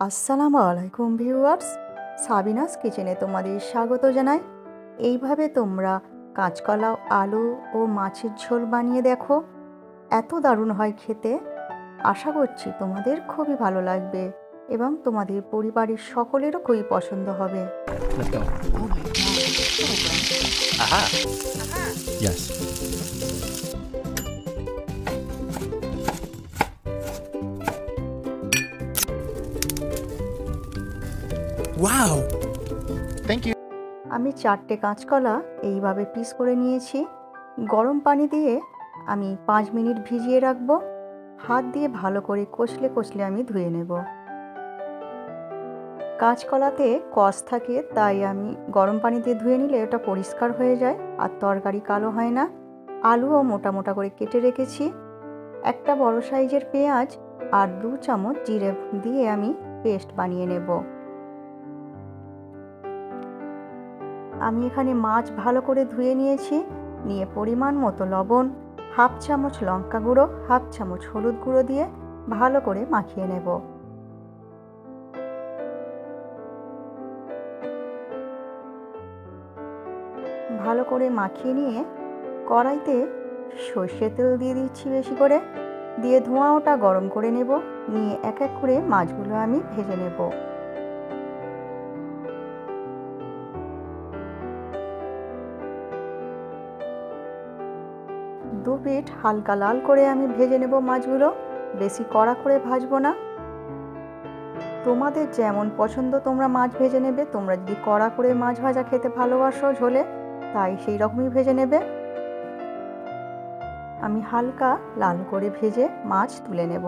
আসসালামু আলাইকুম viewers, Sabinus কিচেনে তোমাদের স্বাগত জানাই। এইভাবে তোমরা কাঁচকলা, আলু ও মাছের ঝোল বানিয়ে দেখো, এত দারুণ হয় খেতে। আশা করছি তোমাদের খুবই ভালো লাগবে এবং তোমাদের পরিবারের সকলেরও খুবই পছন্দ হবে। Let's go. Oh my god. Aha. Yes. Wow. Thank you. আমি 4টে কাঁচকলা এইভাবে পিস করে নিয়েছি। গরম পানি দিয়ে আমি 5 মিনিট ভিজিয়ে রাখবো। হাত দিয়ে ভালো করে কষলে কষলে আমি ধুয়ে নেব। কাঁচকলাতে কষ থাকে, তাই আমি গরম পানি দিয়ে ধুয়ে নিলে ওটা পরিষ্কার হয়ে যায় আর তরকারি কালো হয় না। আলুও মোটা মোটা করে কেটে রেখেছি। একটা বড় সাইজের পেঁয়াজ আর 2 চামচ জিরে দিয়ে আমি পেস্ট বানিয়ে নেব। আমি এখানে মাছ ভালো করে ধুয়ে নিয়েছি। নিয়ে পরিমাণ মতো লবণ, হাফ চামচ লঙ্কা গুঁড়ো, হাফ চামচ হলুদ গুঁড়ো দিয়ে ভালো করে মাখিয়ে নেব। ভালো করে মাখিয়ে নিয়ে কড়াইতে সর্ষের তেল দিয়ে দিচ্ছি বেশি করে, দিয়ে ধোঁয়া ওটা গরম করে নেব। নিয়ে এক এক করে মাছগুলো আমি ভেজে নেব। দু পিঠ হালকা লাল করে আমি ভেজে নেব মাছগুলো, বেশি কড়া করে ভাজবো না। তোমাদের যেমন পছন্দ তোমরা মাছ ভেজে নেবে। তোমরা যদি কড়া করে মাছ ভাজা খেতে ভালোবাসো ঝোলে, তাই সেই রকমই ভেজে নেবে। আমি হালকা লাল করে ভেজে মাছ তুলে নেব।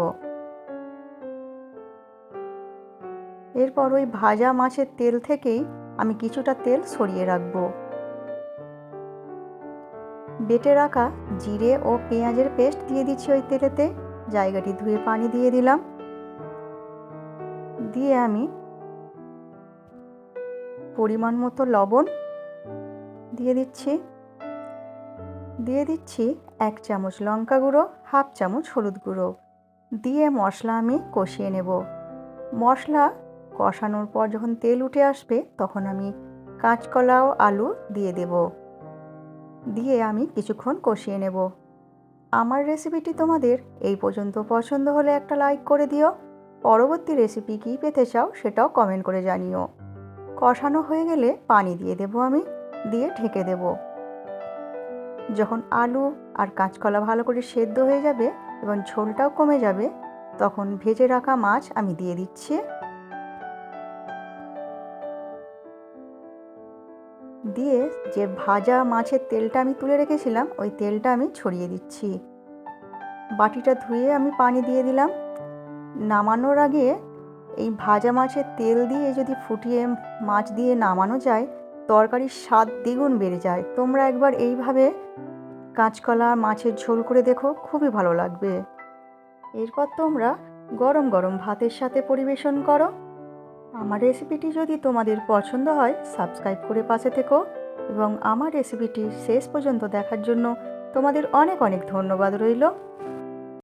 এরপর ওই ভাজা মাছের তেল থেকেই আমি কিছুটা তেল সরিয়ে রাখব। বেটে রাখা জিরে ও পেঁয়াজের পেস্ট দিয়ে দিচ্ছি ওই তেলেতে। জায়গাটি ধুয়ে পানি দিয়ে দিলাম। দিয়ে আমি পরিমাণ মতো লবণ দিয়ে দিচ্ছি। দিয়ে দিচ্ছি 1 চামচ লঙ্কা গুঁড়ো, হাফ চামচ হলুদ গুঁড়ো দিয়ে মশলা আমি কষিয়ে নেব। মশলা কষানোর পর যখন তেল উঠে আসবে, তখন আমি কাঁচকলা ও আলু দিয়ে দেব। দিয়ে আমি কিছুক্ষণ কষিয়ে নেব। আমার রেসিপিটি তোমাদের এই পর্যন্ত পছন্দ হলে একটা লাইক করে দিও। পরবর্তী রেসিপি কী পেতে চাও সেটাও কমেন্ট করে জানিও। কষানো হয়ে গেলে পানি দিয়ে দেব আমি, দিয়ে ঢেকে দেব। যখন আলু আর কাঁচকলা ভালো করে সেদ্ধ হয়ে যাবে এবং ঝোলটাও কমে যাবে, তখন ভেজে রাখা মাছ আমি দিয়ে দিচ্ছি। দিয়ে যে ভাজা মাছের তেলটা আমি তুলে রেখেছিলাম, ওই তেলটা আমি ছড়িয়ে দিচ্ছি। বাটিটা ধুয়ে আমি পানি দিয়ে দিলাম। নামানোর আগে এই ভাজা মাছের তেল দিয়ে যদি ফুটিয়ে মাছ দিয়ে নামানো যায়, তরকারির স্বাদ দ্বিগুণ বেড়ে যায়। তোমরা একবার এইভাবে কাঁচকলা মাছের ঝোল করে দেখো, খুবই ভালো লাগবে। এরপর তোমরা গরম গরম ভাতের সাথে পরিবেশন করো। আমার রেসিপিটি যদি তোমাদের পছন্দ হয়, সাবস্ক্রাইব করে পাশে থেকো এবং আমার রেসিপিটি শেষ পর্যন্ত দেখার জন্য তোমাদের অনেক অনেক ধন্যবাদ রইল।